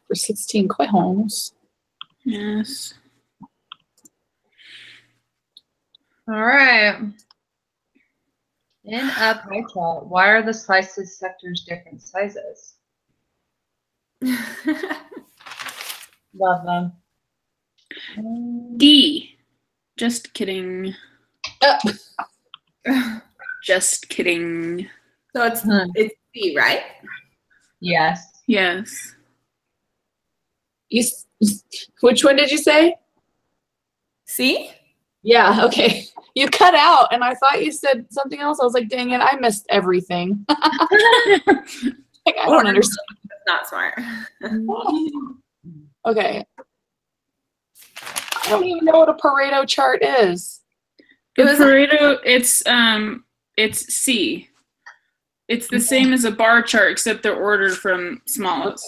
For 16 coins. Yes. All right. In a pie chart, why are the slices sectors different sizes? Love them. D. Just kidding. Just kidding. So it's C, right? Yes. Yes. Which one did you say? C? Yeah, okay. You cut out, and I thought you said something else. I was like, dang it, I missed everything. Like, I don't understand. That's not smart. Okay. I don't even know what a Pareto chart is. The Pareto, it's C. It's the same as a bar chart, except they're ordered from smallest,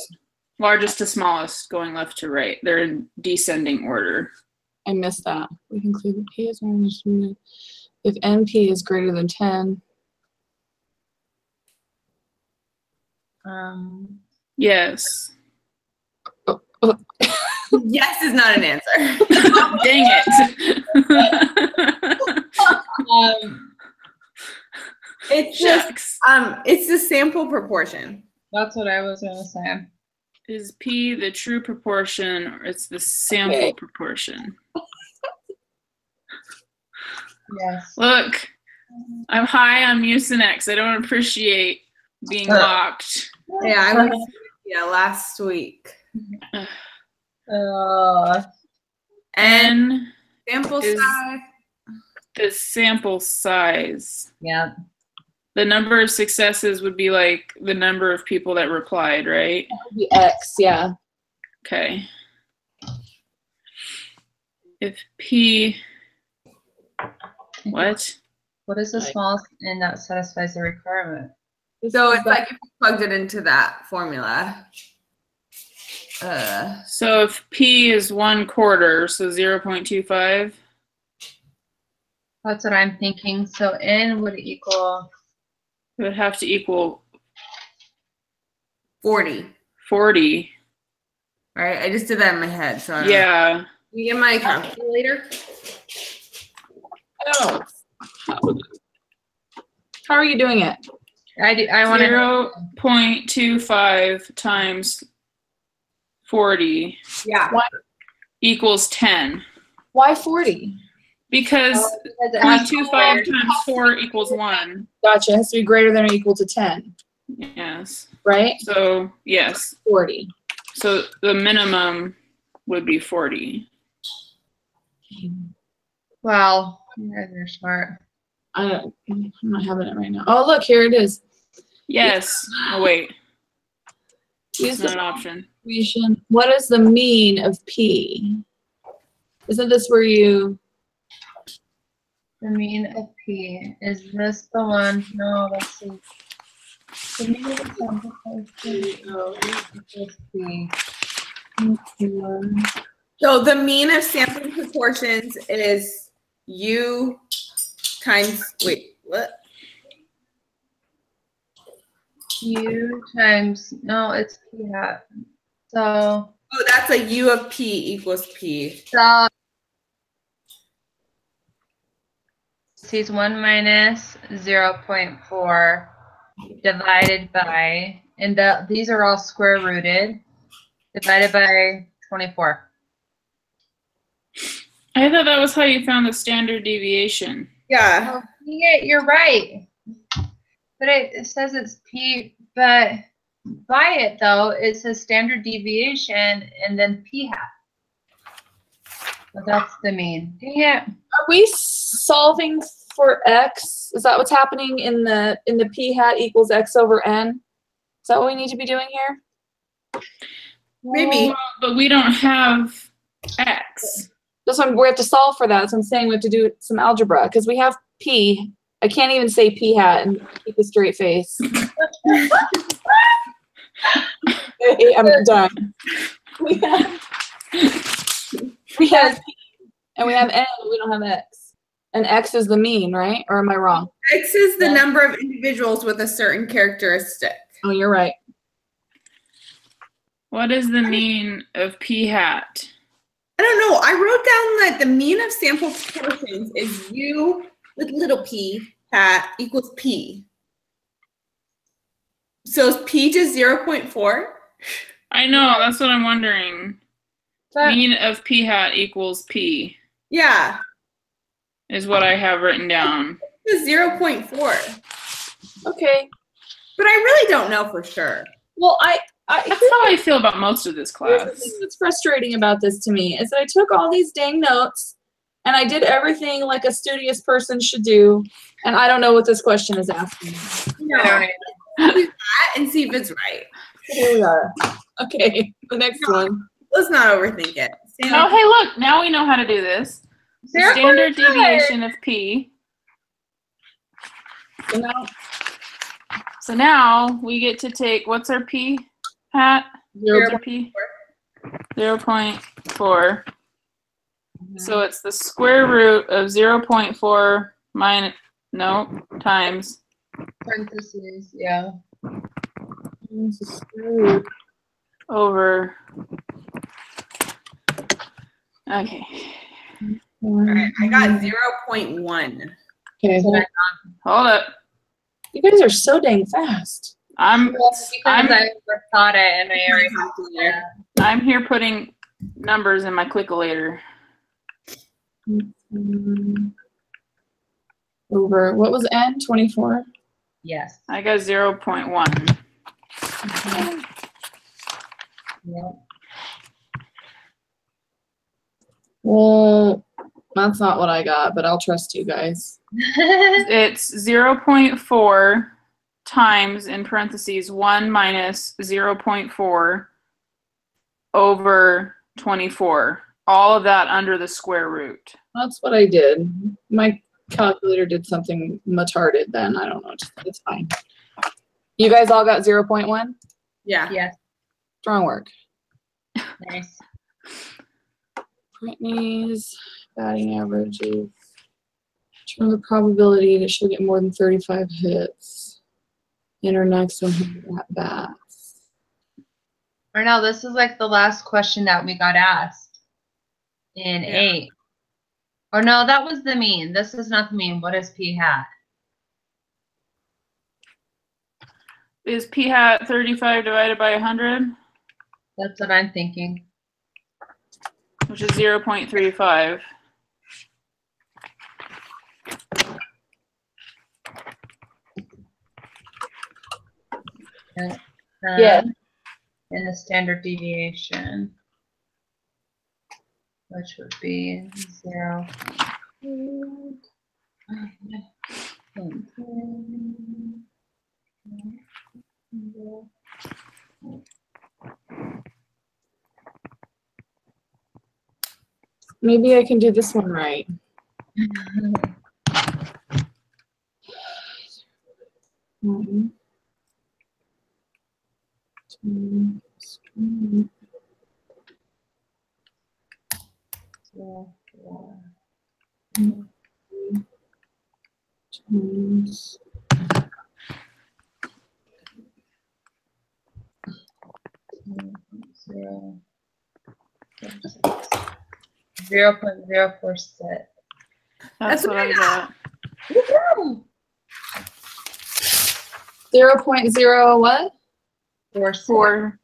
largest to smallest, going left to right. They're in descending order. I missed that. We conclude that P is one if NP is greater than 10. Yes. Yes is not an answer. Dang it. It's just it's the sample proportion. That's what I was gonna say. Is P the true proportion, or it's the sample proportion? Yes. Look, I'm high on Mucinex. I don't appreciate being locked. Yeah, I was last week. And sample size. The sample size. Yeah. The number of successes would be like the number of people that replied, right? That would be X, yeah. Okay. If P, what? What is the smallest n that satisfies the requirement? So it's like if you plugged it into that formula. So if P is 1/4, so 0.25. That's what I'm thinking. So n would equal. It would have to equal 40. 40. Right? I just did that in my head. So Yeah. Can you get my calculator? Oh. How are you doing it? I want 0.25 times 40 equals 10. Why 40? Because 0.25 times 4 equals 1. Gotcha. It has to be greater than or equal to 10. Yes. Right? So, yes. 40. So the minimum would be 40. Wow. You're smart. I'm not having it right now. Oh, look, here it is. Yes. Oh, wait. Use It's not an option. What is the mean of P? Isn't this where you... The mean of P. Is this the one? No, let's see. The mean of the sample is P. So the mean of sampling proportions is U times, wait, what? U times, no, it's P hat. So. Oh, that's a U of P equals P. So. Sees 1 minus 0.4 divided by, and these are all square rooted, divided by 24. I thought that was how you found the standard deviation. Yeah. Oh, yeah, you're right. But it says it's P, but by it though, it says standard deviation and then P hat. So that's the mean. Dang it. Are we solving for X? Is that what's happening in the P hat equals X over N? Is that what we need to be doing here? Maybe. Well, but we don't have X. This one, we have to solve for that. That's what I'm saying. We have to do some algebra because we have P. I can't even say P hat and keep a straight face. I'm done. We have P and we have N, and we don't have X. And X is the mean, right? Or am I wrong? X is the number of individuals with a certain characteristic. Oh, you're right. What is the mean of p hat? I don't know. I wrote down that the mean of sample proportions is U with little p hat equals P. So is P just 0.4? I know, that's what I'm wondering. But Mean of p hat equals p Yeah, is what I have written down. it's 0.4. Okay. But I really don't know for sure. Well, That's how I feel about most of this here's the class. thing that's frustrating about this to me is that I took all these dang notes and I did everything like a studious person should do, and I don't know what this question is asking. No. I don't know. Do that and see if it's right. Here we are. Okay, the next one. Let's not overthink it. Oh, hey, look, now we know how to do this. The 0.5. standard deviation of p. So now, So now we get to take, what's our p hat? zero What's our p? 0.4. So it's the square root of 0.4 minus, no, times. Parentheses, yeah. This is screwed. Over. Okay. All right, I got 0.1. Okay, Hold up. you guys are so dang fast. I'm Because I overthought it and I already Calculator. I'm here putting numbers in my calculator. Over, what was N? 24? Yes. I got 0.1. Yeah. Well, that's not what I got, but I'll trust you guys. It's 0.4 times, in parentheses, 1 minus 0.4 over 24. All of that under the square root. That's what I did. My calculator did something retarded then. I don't know. It's fine. You guys all got 0.1? Yeah. Yes. Strong work. Nice. Brittany's batting averages. Determine the probability that she'll get more than 35 hits in her next 100 at bats. Or no, this is like the last question that we got asked in Yeah. 8. Or no, that was the mean. This is not the mean. What is p hat? Is p hat 35 divided by 100, That's what I'm thinking. which is 0.35. Yeah. And the standard deviation, which would be 0. Maybe I can do this one right. Mhm. Times 0.046. That's what I got. 0.0 what? 4.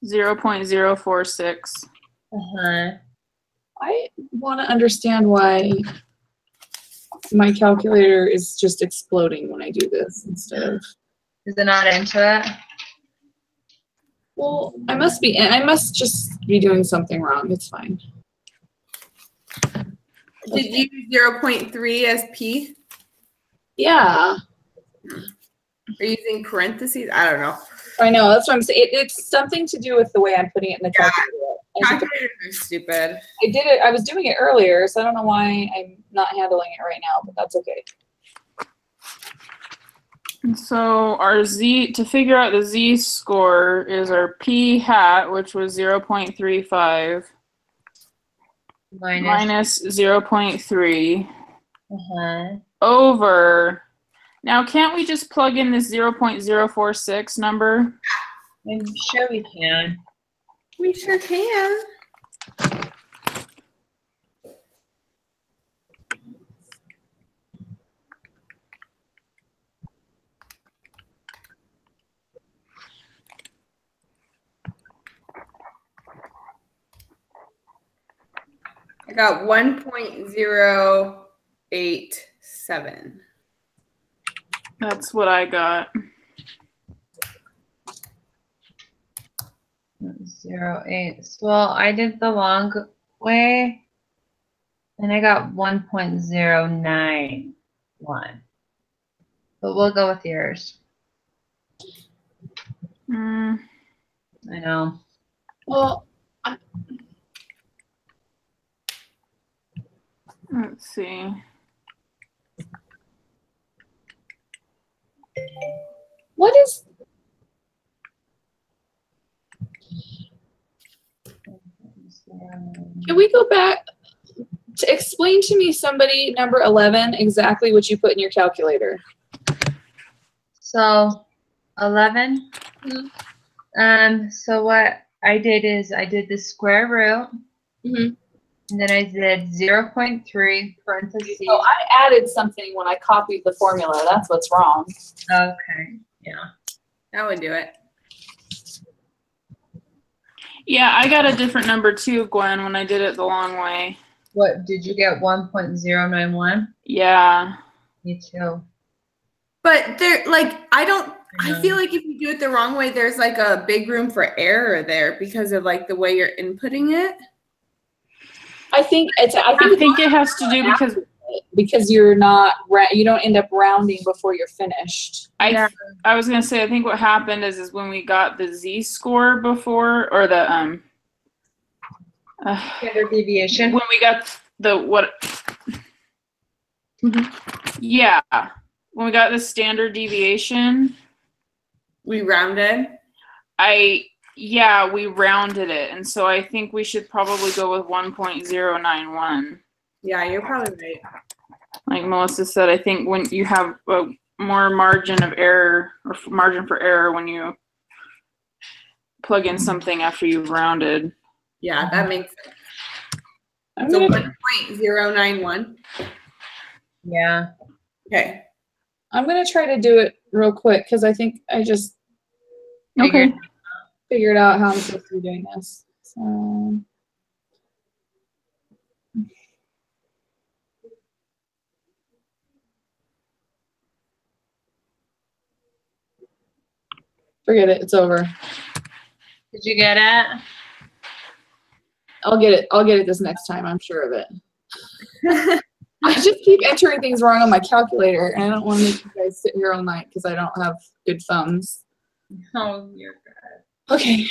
0.046. Uh-huh. I want to understand why my calculator is just exploding when I do this instead of. Is it not into it? Well, I must just be doing something wrong. It's fine. Did you use 0.3 as P? Yeah, Are you using parentheses? I don't know. I know. That's what I'm saying. It's something to do with the way I'm putting it in the Yeah. calculator. Calculators are stupid. I did it. I was doing it earlier, so I don't know why I'm not handling it right now, but that's okay. And so our z, to figure out the z score, is our p hat, which was 0.35, minus 0.3, Uh-huh. over. Now, can't we just plug in this 0.046 number? I'm sure we can. We sure can. I got 1.087. That's what I got. 0.08. Well, I did the long way, and I got 1.091. But we'll go with yours. I know. Well, Let's see. what is? Can we go back to explain to me, somebody, number 11, exactly what you put in your calculator? So 11. So what I did is I did the square root, Mm-hmm. and then I did 0.3 parentheses. So I added something when I copied the formula. That's what's wrong. Okay. Yeah. That would do it. Yeah, I got a different number too, Gwen, when I did it the long way. What did you get? 1.091. Yeah. Me too. But there, like, I feel like if you do it the wrong way, there's like a big room for error there because of like the way you're inputting it. I think it has to do because you're not you don't end up rounding before you're finished. I was gonna say, I think what happened is when we got the Z-score before, or the Standard deviation. when we got the yeah, when we got the standard deviation, We rounded. we rounded it, and so I think we should probably go with 1.091. Yeah, you're probably right. Like Melissa said, I think when you have a more margin of error or margin for error when you plug in something after you've rounded. Yeah, that makes sense. I'm So gonna 1.091. Yeah. Okay. try to do it real quick because I think I just Okay. figured out how I'm supposed to be doing this. So forget it. It's over. Did you get it? I'll get it this next time. I'm sure of it. I just keep entering things wrong on my calculator, and I don't want to make you guys sit here all night because I don't have good thumbs. Oh, you're good. Okay.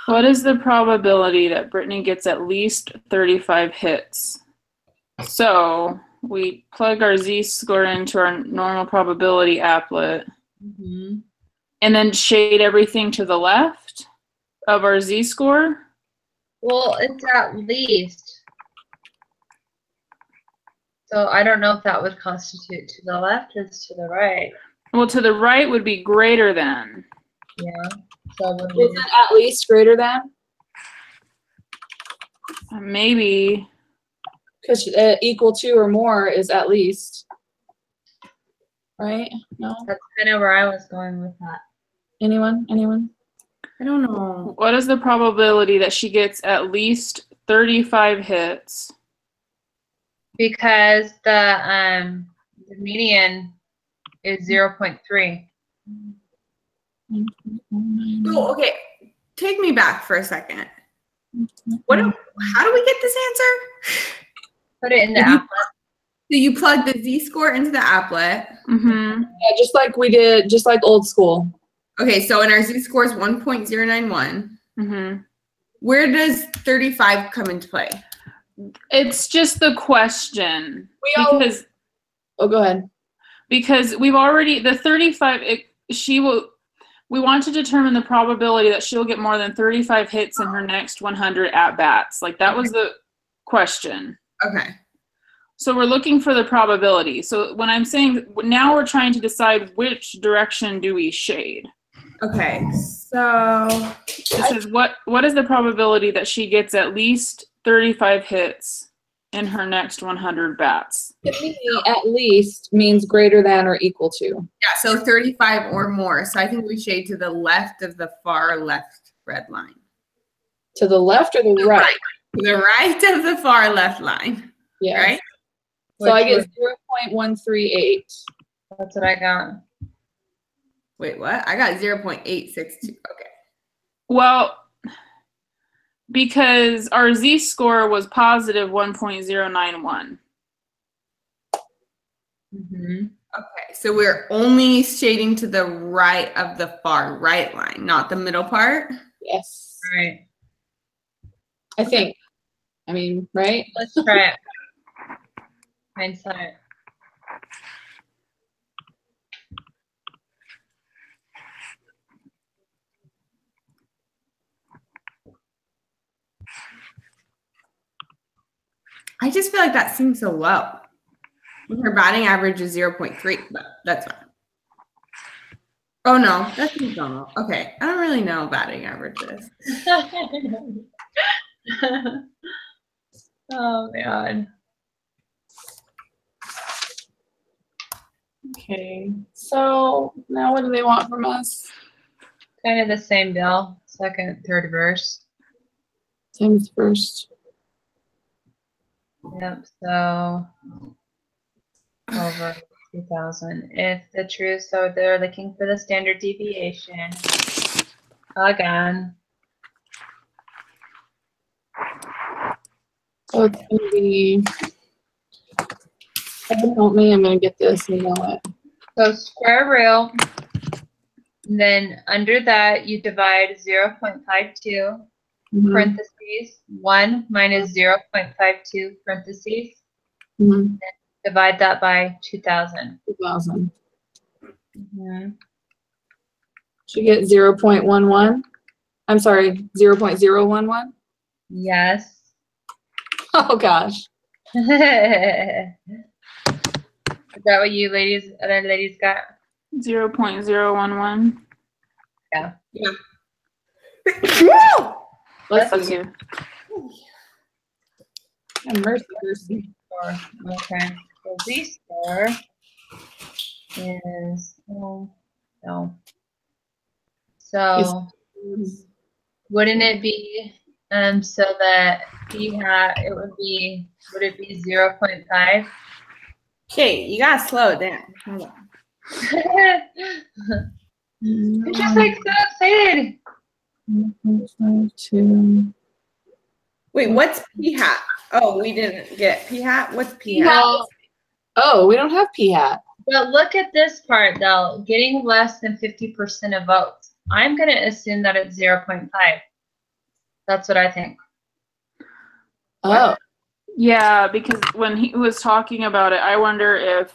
What is the probability that Brittany gets at least 35 hits? So we plug our Z-score into our normal probability applet, and then shade everything to the left of our Z-score. Well, it's at least. So I don't know if that would constitute to the left or to the right. Well, to the right would be greater than. Yeah. So when Is it at least greater than? Maybe. Because equal to or more is at least. Right? No? that's kind of where I was going with that. Anyone? I don't know. What is the probability that she gets at least 35 hits? Because the median is 0.3. So, okay, take me back for a second. How do we get this answer? Put it in the Did you- applet. So you plug the Z-score into the applet. Mm-hmm. Yeah, just like we did, just like old school. Okay, so in our Z-score is 1.091. Mm-hmm. Where does 35 come into play? It's just the question. Because go ahead. Because we've already, the 35, we want to determine the probability that she'll get more than 35 hits in her next 100 at-bats. Like, that was the question. Okay. So we're looking for the probability. So when I'm saying, now we're trying to decide which direction do we shade. Okay, so It says, what is the probability that she gets at least 35 hits in her next 100 bats? To me, at least means greater than or equal to. yeah, so 35 or more. So I think we shade to the left of the far left red line. To the left or the right? To the right of the far left line. Yes. Right? So I Which get 0.138. That's what I got. Wait, what? I got 0.862. Okay. Well, because our z-score was positive 1.091. Mm-hmm. Okay, so we're only shading to the right of the far right line, not the middle part. Yes. Right. I think. I mean, right? Let's try it. Hindsight. I just feel like that seems so low. Her batting average is 0.3, but that's fine. Oh no, that seems normal. Okay, I don't really know batting averages. Oh man. Okay. So now what do they want from us? Kind of the same deal. Second, third verse. Same as first. Yep. So over 2,000. If the truth, so they're looking for the standard deviation. Again. So it's gonna be. Heaven help me, I'm gonna get this. You know it. So square root. Then under that, you divide 0.52 Mhm. parentheses 1 minus 0.52 parentheses. Mhm. Divide that by 2,000. 2,000. Mhm. Should get 0.11. I'm sorry, 0.011. Yes. Oh gosh. Is that what you ladies, other ladies got? 0.011. Yeah. Let's That's see. you. Have mercy, mercy. Okay. So z-score is, oh, no. So wouldn't it be, so that p hat, it would be, would it be 0.5? Okay, you gotta slow it down. Hold on. I'm just like so excited. 1.52. Wait, what's p hat? Oh, we didn't get p hat. What's p hat? Well, oh, we don't have p hat. But look at this part though, getting less than 50% of votes. I'm going to assume that it's 0.5. That's what I think. Oh, Yeah, because when he was talking about it, I wonder if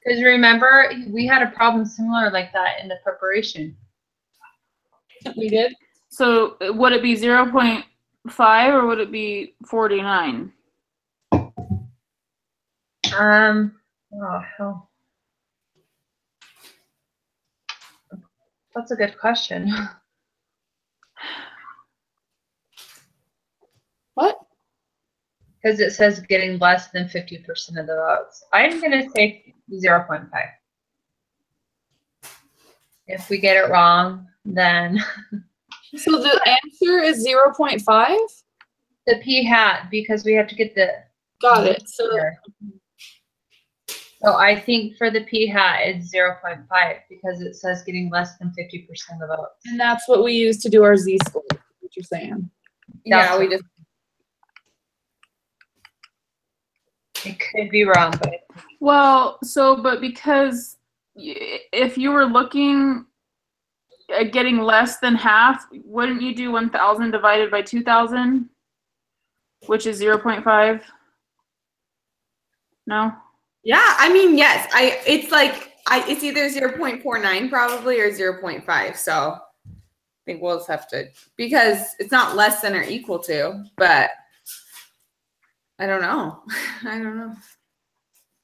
Because remember, we had a problem similar like that in the preparation. we did. so would it be 0.5 or would it be 49? Oh, hell. That's a good question. What? Because it says getting less than 50% of the votes. I'm going to say 0.5. If we get it wrong, then So the answer is 0.5? the p hat, because we have to get the. Got it. So So I think for the p hat, it's 0.5 because it says getting less than 50% of the votes. and that's what we use to do our z-score. What you're saying? Yeah, we just. It could be wrong, but Well, so but because if you were looking at getting less than half, wouldn't you do 1,000 divided by 2,000, which is 0.5? No. Yeah, I mean, yes. It's like it's either 0.49 probably or 0.5. So I think we'll just have to, because it's not less than or equal to, but I don't know. I don't know.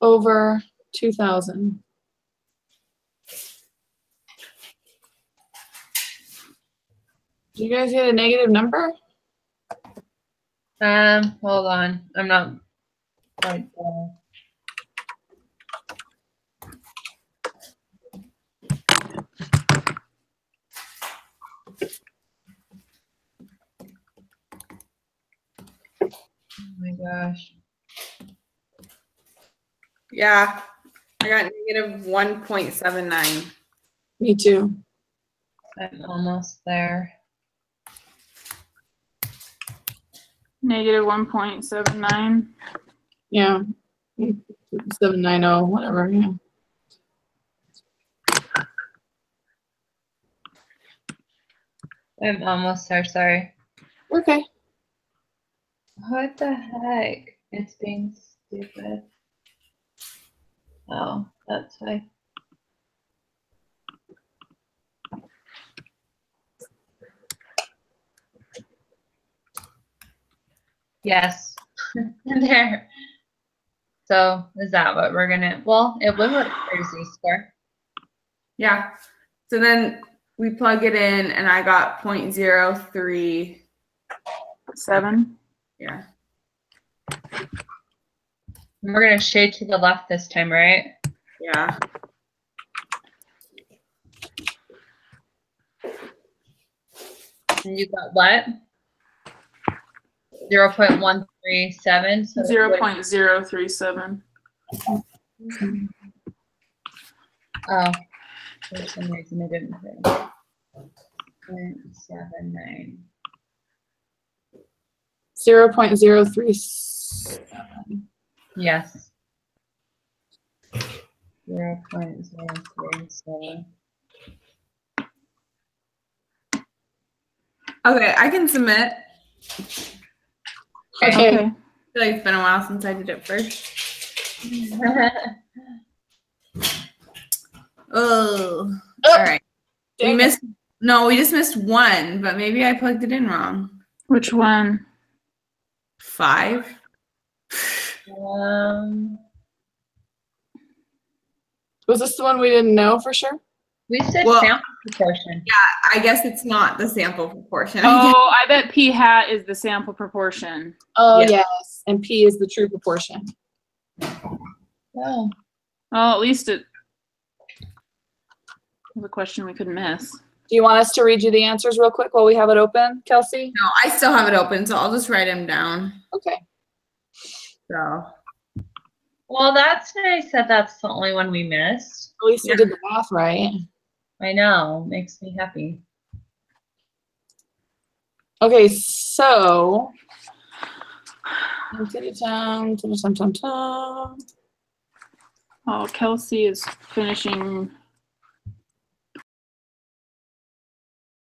Over 2,000. Did you guys get a negative number? Hold on. I'm not quite there. Oh my gosh. Yeah, I got negative 1.79. Me too. I'm almost there. Negative 1.79. Yeah. 790, whatever, yeah. I'm almost there. Sorry. Okay. What the heck? It's being stupid. Oh, that's why. Yes. There. So is that what we're gonna, well, it would work for Z-score. Yeah. So then we plug it in and I got 0.03. 7. Yeah. We're gonna shade to the left this time, right? Yeah. And you got what? 0.137. So 0.037. Oh, for some reason I didn't think. 0.79. 0.037. Yes. 0.037. Okay, I can submit. Okay. I feel like it's been a while since I did it first. Oh. All right. We Dang it. missed. No, we just missed one, but maybe I plugged it in wrong. Which one? 5. Was this the one we didn't know for sure? We said Well- sample proportion. I guess it's not the sample proportion. Oh, I bet P hat is the sample proportion. Oh, Yeah. yes. And P is the true proportion. Oh. Well, at least it was a question we could miss. Do you want us to read you the answers real quick while we have it open, Kelsey? No, I still have it open, so I'll just write them down. Okay. So Well, that's nice that that's the only one we missed. At least we did the math right. I know. Makes me happy. Okay, so. Oh, Kelsey is finishing